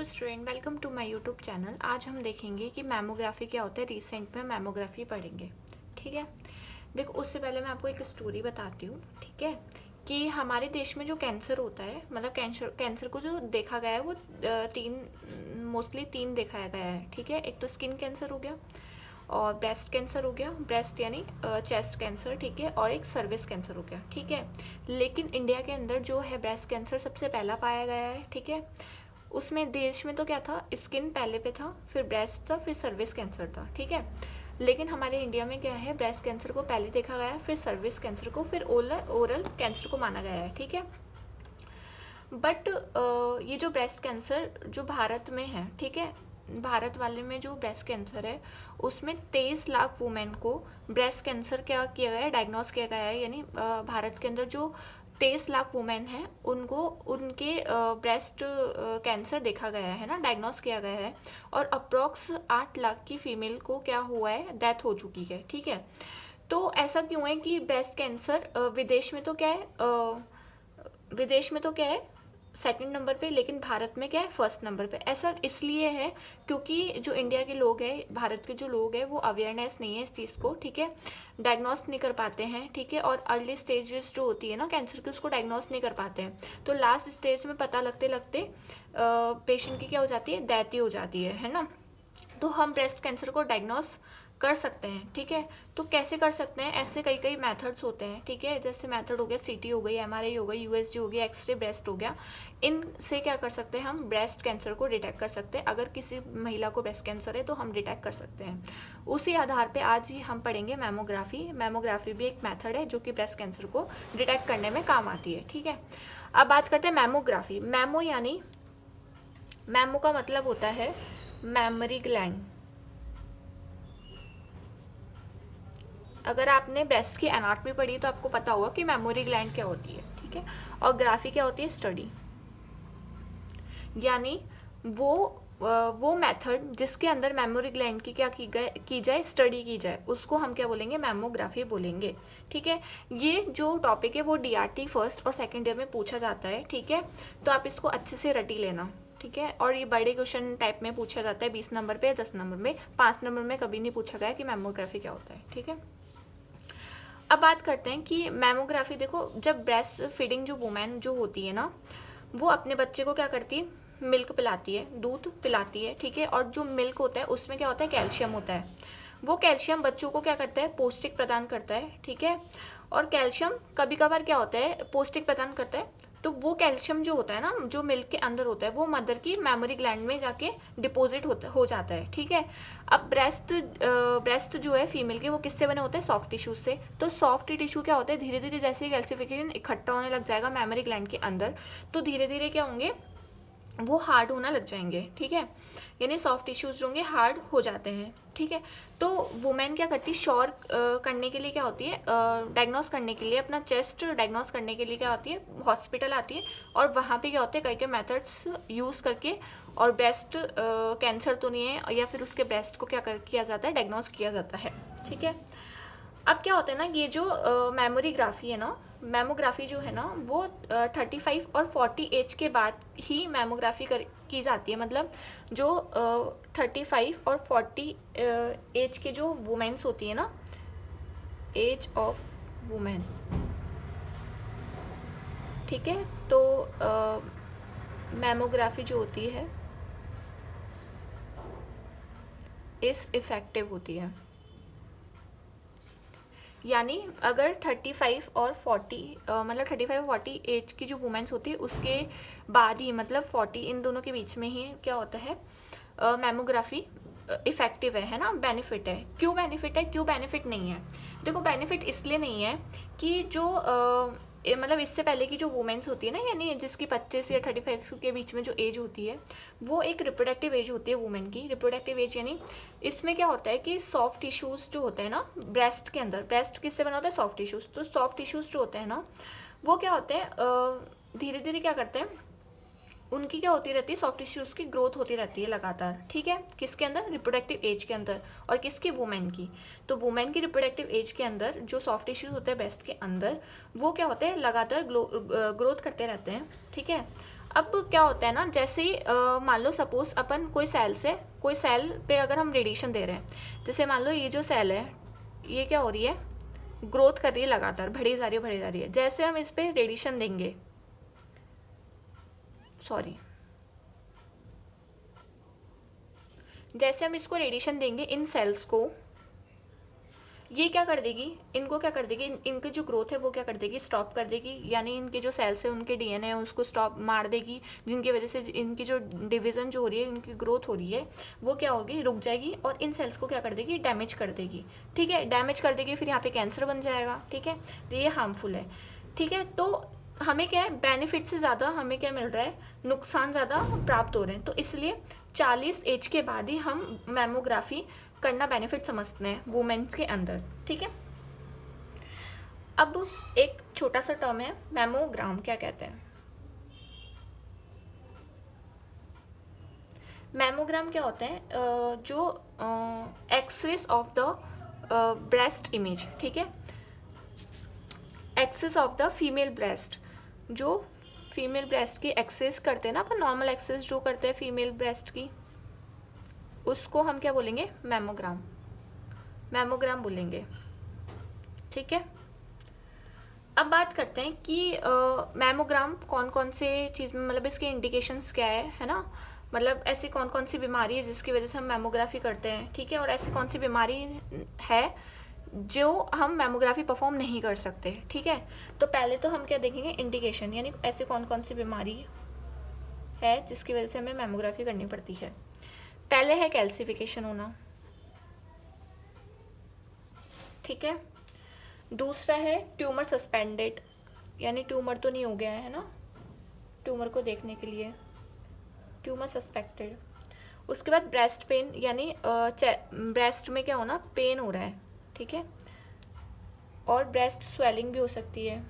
Student, welcome to my YouTube channel. आज हम देखेंगे कि मैमोग्राफी क्या होता है। रिसेंट में मैमोग्राफी पढ़ेंगे, ठीक है। देखो, उससे पहले मैं आपको एक स्टोरी बताती हूँ, ठीक है, कि हमारे देश में जो कैंसर होता है, मतलब कैंसर को जो देखा गया है वो मोस्टली तीन दिखाया गया है, ठीक है। एक तो स्किन कैंसर हो गया, और ब्रेस्ट कैंसर हो गया, ब्रेस्ट यानी चेस्ट कैंसर, ठीक है, और एक सर्विस कैंसर हो गया, ठीक है। लेकिन इंडिया के अंदर जो है ब्रेस्ट कैंसर सबसे पहला पाया गया है, ठीक है। उसमें देश में तो क्या था, स्किन पहले पे था, फिर ब्रेस्ट था, फिर सर्विस कैंसर था, ठीक है। लेकिन हमारे इंडिया में क्या है, ब्रेस्ट कैंसर को पहले देखा गया है, फिर सर्विस कैंसर को, फिर ओरल कैंसर को माना गया है, ठीक है। बट ये जो ब्रेस्ट कैंसर जो भारत में है, ठीक है, भारत वाले में जो ब्रेस्ट कैंसर है उसमें 23 लाख वुमेन को ब्रेस्ट कैंसर क्या किया गया है, डायग्नोस किया गया है। यानी भारत के अंदर जो 23 लाख वुमेन हैं उनको उनके ब्रेस्ट कैंसर देखा गया है ना, डायग्नोस किया गया है। और अप्रॉक्स 8 लाख की फीमेल को क्या हुआ है, डेथ हो चुकी है, ठीक है। तो ऐसा क्यों है कि ब्रेस्ट कैंसर विदेश में तो क्या है, विदेश में तो क्या है सेकंड नंबर पे, लेकिन भारत में क्या है फर्स्ट नंबर पे। ऐसा इसलिए है क्योंकि जो इंडिया के लोग हैं, भारत के जो लोग हैं, वो अवेयरनेस नहीं है इस चीज़ को, ठीक है, डायग्नोस नहीं कर पाते हैं, ठीक है। और अर्ली स्टेजेस जो होती है ना कैंसर की, उसको डायग्नोस नहीं कर पाते हैं। तो लास्ट स्टेज में पता लगते लगते पेशेंट की क्या हो जाती है, डेथ ही हो जाती है ना। तो हम ब्रेस्ट कैंसर को डायग्नोस कर सकते हैं, ठीक है। तो कैसे कर सकते हैं, ऐसे कई कई मेथड्स होते हैं, ठीक है। जैसे मेथड हो गया सीटी हो गई, एमआरआई हो गई, यूएसजी हो गया, एक्सरे ब्रेस्ट हो गया। इनसे क्या कर सकते हैं, हम ब्रेस्ट कैंसर को डिटेक्ट कर सकते हैं। अगर किसी महिला को ब्रेस्ट कैंसर है तो हम डिटेक्ट कर सकते हैं। उसी आधार पे आज ही हम पढ़ेंगे मैमोग्राफी। मैमोग्राफी भी एक मेथड है जो कि ब्रेस्ट कैंसर को डिटेक्ट करने में काम आती है, ठीक है। अब बात करते हैं मैमोग्राफी। मैमो यानी, मैमो का मतलब होता है मेमोरी ग्लैंड। अगर आपने ब्रेस्ट की एनाटॉमी पढ़ी तो आपको पता होगा कि मेमोरी ग्लैंड क्या होती है, ठीक है। और ग्राफी क्या होती है, स्टडी, यानी वो मेथड जिसके अंदर मेमोरी ग्लैंड की क्या की जाए, स्टडी की जाए, उसको हम क्या बोलेंगे, मैमोग्राफी बोलेंगे, ठीक है। ये जो टॉपिक है वो डीआरटी फर्स्ट और सेकेंड ईयर में पूछा जाता है, ठीक है। तो आप इसको अच्छे से रटी लेना, ठीक है। और ये बड़े क्वेश्चन टाइप में पूछा जाता है, 20 नंबर पे, 10 नंबर में, 5 नंबर में कभी नहीं पूछा गया कि मैमोग्राफी क्या होता है, ठीक है। अब बात करते हैं कि मैमोग्राफी, देखो, जब ब्रेस्ट फीडिंग जो वुमेन जो होती है ना, वो अपने बच्चे को क्या करती है, मिल्क पिलाती है, दूध पिलाती है, ठीक है। और जो मिल्क होता है उसमें क्या होता है, कैल्शियम होता है। वो कैल्शियम बच्चों को क्या करता है, पौष्टिक प्रदान करता है, ठीक है। और कैल्शियम कभी कभार क्या होता है, पौष्टिक प्रदान करता है, तो वो कैल्शियम जो होता है ना, जो मिल्क के अंदर होता है, वो मदर की मेमोरी ग्लैंड में जाके डिपॉजिट हो जाता है, ठीक है। अब ब्रेस्ट जो है फीमेल के, वो किससे बने होते हैं, सॉफ्ट टिश्यू से। तो सॉफ्ट टिश्यू क्या होता है, धीरे धीरे जैसे कैल्सिफिकेशन इकट्ठा होने लग जाएगा मेमोरी ग्लैंड के अंदर, तो धीरे धीरे क्या होंगे, वो हार्ड होना लग जाएंगे, ठीक है। यानी सॉफ्ट टिश्यूज होंगे, हार्ड हो जाते हैं, ठीक है। तो वुमेन क्या करती है, श्योर करने के लिए क्या होती है, डायग्नोस करने के लिए, अपना चेस्ट डायग्नोस करने के लिए क्या होती है, हॉस्पिटल आती है। और वहाँ पे क्या होते हैं, कई कई मेथड्स यूज़ करके, और ब्रेस्ट कैंसर तो नहीं है, या फिर उसके ब्रेस्ट को क्या किया जाता है, डायग्नोस किया जाता है, ठीक है। अब क्या होता है ना, ये जो मेमोरीग्राफी है ना, मैमोग्राफी जो है ना, वो 35 और 40 एज के बाद ही मैमोग्राफी की जाती है। मतलब जो 35 और 40 एज के जो वुमेन्स होती है ना, एज ऑफ वुमेन, ठीक है, तो मैमोग्राफी जो होती है इस इफेक्टिव होती है। यानी अगर 35 और 40 मतलब 35 और 40 एज की जो वुमेन्स होती है उसके बाद ही, मतलब 40, इन दोनों के बीच में ही क्या होता है, मैमोग्राफी इफेक्टिव है ना, बेनिफिट है। क्यों बेनिफिट है, क्यों बेनिफिट नहीं है, देखो, बेनिफिट इसलिए नहीं है कि जो मतलब इससे पहले की जो वुमेन्स होती है ना, यानी जिसकी 25 या 35 के बीच में जो एज होती है, वो एक रिप्रोडक्टिव एज होती है वुमेन की। रिप्रोडक्टिव एज यानी इसमें क्या होता है कि सॉफ्ट टिश्यूज जो होते हैं ना ब्रेस्ट के अंदर, ब्रेस्ट किससे बना होता है, सॉफ्ट टिश्यूज। तो सॉफ्ट टिश्यूज जो होते हैं ना, वो क्या होते हैं, धीरे धीरे क्या करते हैं, उनकी क्या होती रहती है, सॉफ्ट टिश्यूज की ग्रोथ होती रहती है लगातार, ठीक है। किसके अंदर, रिप्रोडक्टिव एज के अंदर। और किसकी, वुमेन की। तो वुमेन की रिप्रोडक्टिव एज के अंदर जो सॉफ्ट टिश्यूज होते हैं ब्रेस्ट के अंदर, वो क्या होते हैं, लगातार ग्रोथ करते रहते हैं, ठीक है। अब क्या होता है ना, जैसे ही मान लो सपोज अपन कोई सेल पे अगर हम रेडिएशन दे रहे हैं, जैसे मान लो ये जो सेल है ये क्या हो रही है, ग्रोथ कर रही है लगातार, बढ़ी जा रही है। जैसे हम इस पे रेडिएशन देंगे, सॉरी, जैसे हम इसको रेडिएशन देंगे इन सेल्स को, ये क्या कर देगी, इनको क्या कर देगी, इनकी जो ग्रोथ है वो क्या कर देगी, स्टॉप कर देगी। यानी इनके जो सेल्स है उनके डीएनए है उसको स्टॉप मार देगी, जिनकी वजह से इनकी जो डिवीजन जो हो रही है, इनकी ग्रोथ हो रही है, वो क्या होगी, रुक जाएगी। और इन सेल्स को क्या कर देगी, डैमेज कर देगी। ठीक है, डैमेज कर देगी, फिर यहाँ पे कैंसर बन जाएगा। ठीक है, तो ये हार्मफुल है। ठीक है, तो हमें क्या है, बेनिफिट से ज़्यादा हमें क्या मिल रहा है, नुकसान ज़्यादा प्राप्त हो रहे हैं। तो इसलिए 40 एज के बाद ही हम मैमोग्राफी करना बेनिफिट समझते हैं वुमेन्स के अंदर। ठीक है, अब एक छोटा सा टर्म है मैमोग्राम, क्या कहते हैं। मैमोग्राम क्या होते हैं, जो access of the breast image. ठीक है, access of the female breast, जो फीमेल ब्रेस्ट की एक्सेस करते हैं ना अपन, नॉर्मल एक्सेस जो करते हैं फीमेल ब्रेस्ट की, उसको हम क्या बोलेंगे, मैमोग्राम, मैमोग्राम बोलेंगे। ठीक है, अब बात करते हैं कि मैमोग्राम कौन कौन से चीज़ में, मतलब इसके इंडिकेशंस क्या है ना, मतलब ऐसी कौन कौन सी बीमारी है जिसकी वजह से हम मैमोग्राफी करते हैं। ठीक है, और ऐसी कौन सी बीमारी है जो हम मैमोग्राफी परफॉर्म नहीं कर सकते। ठीक है, तो पहले तो हम क्या देखेंगे, इंडिकेशन, यानी ऐसी कौन कौन सी बीमारी है जिसकी वजह से हमें मैमोग्राफी करनी पड़ती है। पहले है कैल्सिफिकेशन होना। ठीक है, दूसरा है ट्यूमर सस्पेंडेड, यानी ट्यूमर तो नहीं हो गया है ना, ट्यूमर को देखने के लिए ट्यूमर सस्पेक्टेड। उसके बाद ब्रेस्ट पेन, यानी ब्रेस्ट में क्या होना, पेन हो रहा है। ठीक है, और ब्रेस्ट स्वेलिंग भी हो सकती है।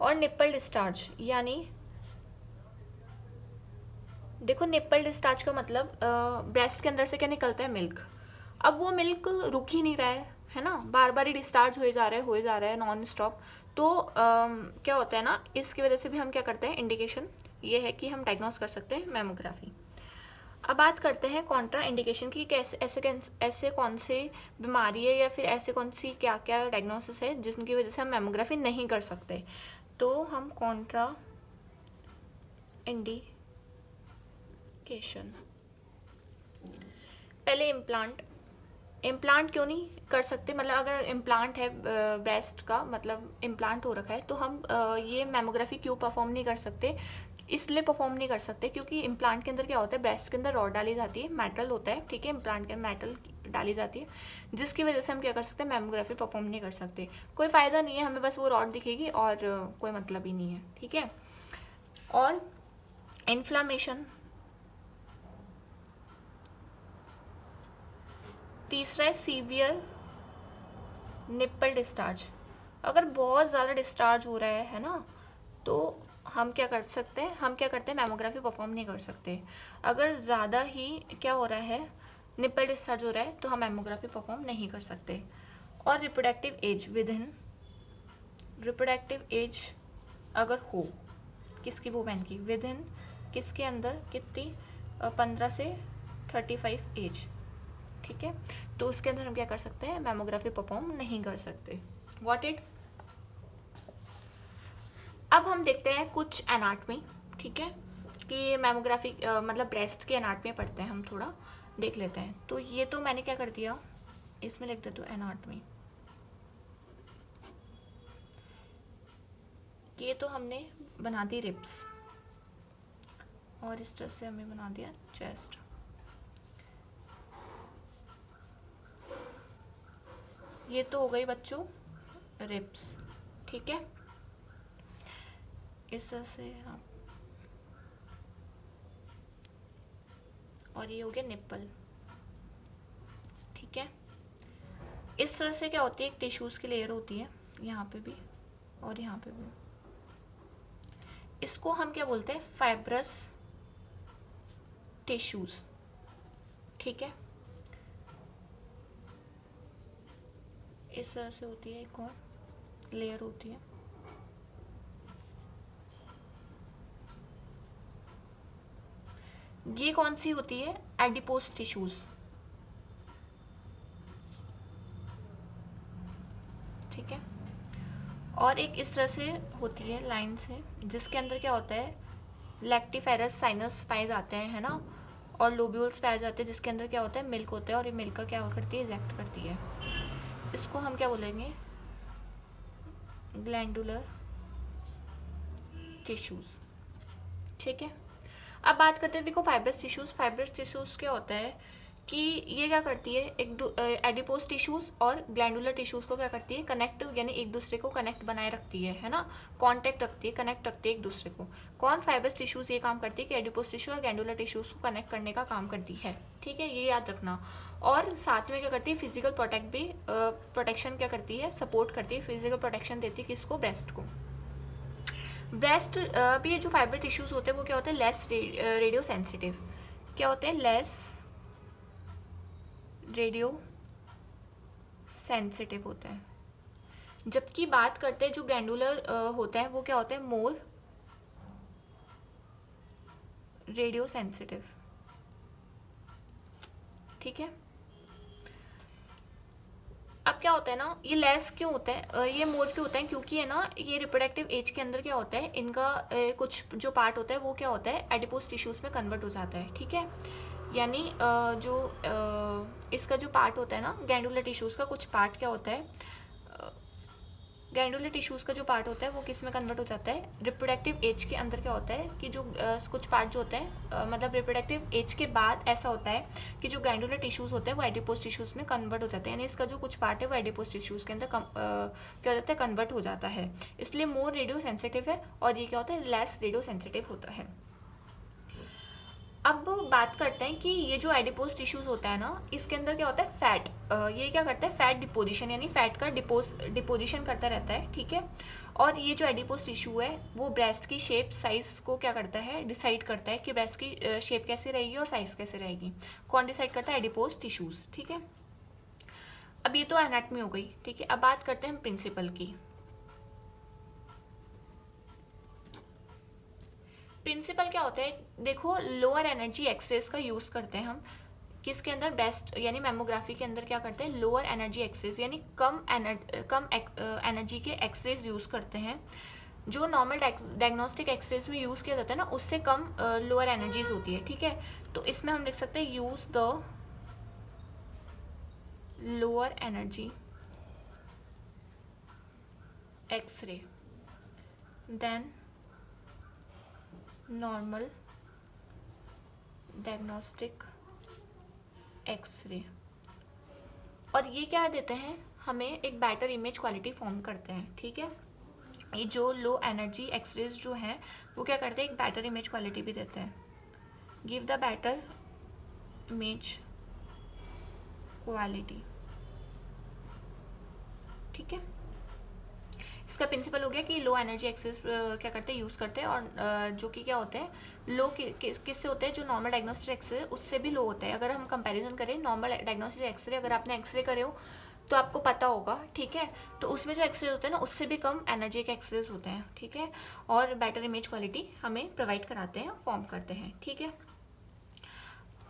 और निप्पल डिस्चार्ज, यानी देखो निप्पल डिस्चार्ज का मतलब ब्रेस्ट के अंदर से क्या निकलता है, मिल्क। अब वो मिल्क रुक ही नहीं रहा है ना, बार बार ही डिस्चार्ज हो जा रहा है नॉन स्टॉप। तो क्या होता है ना, इसकी वजह से भी हम क्या करते हैं, इंडिकेशन ये है कि हम डायग्नोस कर सकते हैं मैमोग्राफी। अब बात करते हैं कॉन्ट्रा इंडिकेशन की, कैसे ऐसे कौन से बीमारी है या फिर ऐसे कौन सी क्या क्या डायग्नोसिस है जिसकी वजह से हम मैमोग्राफी नहीं कर सकते। तो हम कॉन्ट्रा इंडिकेशन, पहले इम्प्लांट क्यों नहीं कर सकते, मतलब अगर इम्प्लांट है ब्रेस्ट का, मतलब इम्प्लांट हो रखा है, तो हम ये मैमोग्राफी क्यों परफॉर्म नहीं कर सकते। इसलिए परफॉर्म नहीं कर सकते क्योंकि इम्प्लांट के अंदर क्या होता है, ब्रेस्ट के अंदर रॉड डाली जाती है, मेटल होता है। ठीक है, इम्प्लांट के मेटल डाली जाती है, जिसकी वजह से हम क्या कर सकते हैं, मैमोग्राफी परफॉर्म नहीं कर सकते। कोई फ़ायदा नहीं है, हमें बस वो रॉड दिखेगी और कोई मतलब ही नहीं है। ठीक है, और इन्फ्लामेशन, तीसरा है सीवियर निप्पल डिस्चार्ज। अगर बहुत ज़्यादा डिस्चार्ज हो रहा है ना, तो हम क्या कर सकते हैं, हम क्या करते हैं, मैमोग्राफी परफॉर्म नहीं कर सकते। अगर ज़्यादा ही क्या हो रहा है, निप्पल डिस्चार्ज हो रहा है, तो हम मैमोग्राफी परफॉर्म नहीं कर सकते। और reproductive age, within reproductive age अगर हो किसकी, वुमेन की, विदिन किसके अंदर, कितनी, 15 से 35 एज। ठीक है, तो उसके अंदर हम क्या कर सकते हैं, मैमोग्राफी परफॉर्म नहीं कर सकते। What it. अब हम देखते हैं कुछ एनाटमी। ठीक है, कि मैमोग्राफी मतलब ब्रेस्ट की एनाटमी पढ़ते हैं हम, थोड़ा देख लेते हैं। तो ये तो मैंने क्या कर दिया, इसमें लिख देती हूँ एनाटमी। ये तो हमने बना दी रिब्स, और इस तरह से हमने बना दिया चेस्ट। ये तो हो गई बच्चों रिब्स। ठीक है, इस तरह से हाँ, और ये हो गया निप्पल। ठीक है, इस तरह से क्या होती है, एक टिश्यूज़ की लेयर होती है यहाँ पे भी और यहाँ पे भी। इसको हम क्या बोलते हैं, फाइब्रस टिश्यूज़। ठीक है, इस तरह से होती है, एक और लेयर होती है। ये कौन सी होती है? एडिपोज टिश्यूज, ठीक है। और एक इस तरह से होती है लाइन से, जिसके अंदर क्या होता है, लैक्टिफेरस साइनस पाए जाते हैं, है ना, और लोब्यूल्स पाए जाते हैं, जिसके अंदर क्या होता है, मिल्क होता है, और ये मिल्क का क्या करती है, इजेक्ट करती है। इसको हम क्या बोलेंगे, ग्लैंडुलर टिश्यूज, ठीक है। अब बात करते हैं, देखो फाइब्रस टिश्यूज। फाइब्रस टिश्यूज क्या होता है कि ये क्या करती है, एक एडिपोज टिश्यूज और ग्लैंडुलर टिश्यूज को क्या करती है, कनेक्ट, यानी एक दूसरे को कनेक्ट बनाए रखती है ना, कांटेक्ट रखती है, कनेक्ट रखती है एक दूसरे को। कौन? फाइब्रस टिश्यूज ये काम करती है कि एडिपोज टिश्यू और ग्लैंडुलर टिश्यूज को कनेक्ट करने का काम करती है, ठीक है, ये याद रखना। और साथ में क्या करती है, फिजिकल प्रोटेक्शन क्या करती है, सपोर्ट करती है, फिजिकल प्रोटेक्शन देती है किसको, ब्रेस्ट को। ब्रेस्ट भी ये जो फाइबर टिश्यूज होते हैं वो क्या होते हैं, लेस रेडियो सेंसिटिव, क्या होते हैं, लेस रेडियो सेंसिटिव होता है। जबकि बात करते हैं जो ग्लैंडुलर होता है वो क्या होता है, मोर रेडियो सेंसिटिव, ठीक है। अब क्या होता है ना, ये लेस क्यों होता है, ये मोर क्यों होता है, क्योंकि है ना, ये रिप्रोडक्टिव एज के अंदर क्या होता है, इनका कुछ जो पार्ट होता है वो क्या होता है, एडिपोज टिश्यूज में कन्वर्ट हो जाता है, ठीक है। यानी जो इसका जो पार्ट होता है ना, ग्लैंडुलर टिश्यूज का कुछ पार्ट क्या होता है, ग्लैंडुलर टिश्यूज का जो पार्ट होता है वो किस में कन्वर्ट हो जाता है, रिप्रोडक्टिव एज के अंदर क्या होता है कि जो कुछ पार्ट जो होते हैं, मतलब रिप्रोडक्टिव एज के बाद ऐसा होता है कि जो ग्लैंडुलर टिश्यूज होते हैं वो एडिपोज टिश्यूज में कन्वर्ट हो जाते हैं, यानी इसका जो कुछ पार्ट है वो एडिपोज टिश्यूज के अंदर क्या हो जाता है, कन्वर्ट हो जाता है। इसलिए मोर रेडियो सेंसिटिव है, और ये क्या होता है, लेस रेडियो सेंसिटिव होता है। अब बात करते हैं कि ये जो एडिपोज टिश्यूज होता है ना, इसके अंदर क्या होता है, फैट, ये क्या करता है, फैट डिपोजिशन, यानी फैट का डिपोजिशन करता रहता है, ठीक है। और ये जो एडिपोज टिश्यू है वो ब्रेस्ट की शेप साइज को क्या करता है, डिसाइड करता है कि ब्रेस्ट की शेप कैसे रहेगी और साइज कैसे रहेगी। कौन डिसाइड करता है, एडिपोज टिश्यूज, ठीक है। अब ये तो एनाटमी हो गई, ठीक है। अब बात करते हैं प्रिंसिपल की। प्रिंसिपल क्या होता है, देखो लोअर एनर्जी एक्सरेज का यूज करते हैं हम किसके अंदर, बेस्ट, यानी मेमोग्राफी के अंदर क्या करते हैं, लोअर एनर्जी एक्सरेज, यानी कम एनर्जी के एक्सरेज यूज करते हैं। जो नॉर्मल डायग्नोस्टिक एक्सरेज में यूज किया जाता है ना, उससे कम लोअर एनर्जीज होती है, ठीक है। तो इसमें हम लिख सकते हैं, use the lower energy x-ray than normal diagnostic x-ray. और ये क्या देते हैं, हमें एक बेटर इमेज क्वालिटी फॉर्म करते हैं, ठीक है। ये जो लो एनर्जी एक्सरेज जो हैं वो क्या करते हैं, एक बेटर इमेज क्वालिटी भी देते हैं, give the better image quality, ठीक है। इसका प्रिंसिपल हो गया कि लो एनर्जी एक्सेस क्या करते हैं, यूज़ करते हैं, और जो कि क्या होते हैं, लो किससे होते हैं, जो नॉर्मल डायग्नोस्टिक एक्सरे उससे भी लो होता है। अगर हम कंपैरिजन करें नॉर्मल डायग्नोस्टिक एक्सरे, अगर आपने एक्सरे करे हो तो आपको पता होगा, ठीक है। तो उसमें जो एक्सरे होते हैं ना, उससे भी कम एनर्जी के एक्सरेज होते हैं, ठीक है, और बेटर इमेज क्वालिटी हमें प्रोवाइड कराते हैं, फॉर्म करते हैं, ठीक है।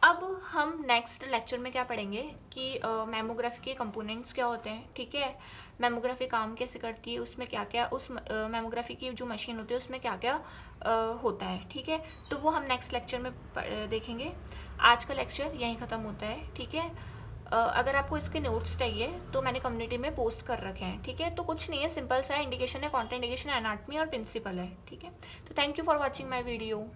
अब हम नेक्स्ट लेक्चर में क्या पढ़ेंगे कि मेमोग्राफी के कंपोनेंट्स क्या होते हैं, ठीक है। मेमोग्राफी काम कैसे करती है, उसमें क्या क्या, उस मेमोग्राफी की जो मशीन होती है उसमें क्या क्या होता है, ठीक है। तो वो हम नेक्स्ट लेक्चर में देखेंगे। आज का लेक्चर यहीं ख़त्म होता है, ठीक है। अगर आपको इसके नोट्स चाहिए तो मैंने कम्युनिटी में पोस्ट कर रखे हैं, ठीक है। तो कुछ नहीं है, सिंपल सा है, इंडिकेशन है, कॉन्ट्रा इंडिकेशन है, एनाटमी और प्रिंसिपल है, ठीक है। तो thank you for watching my video.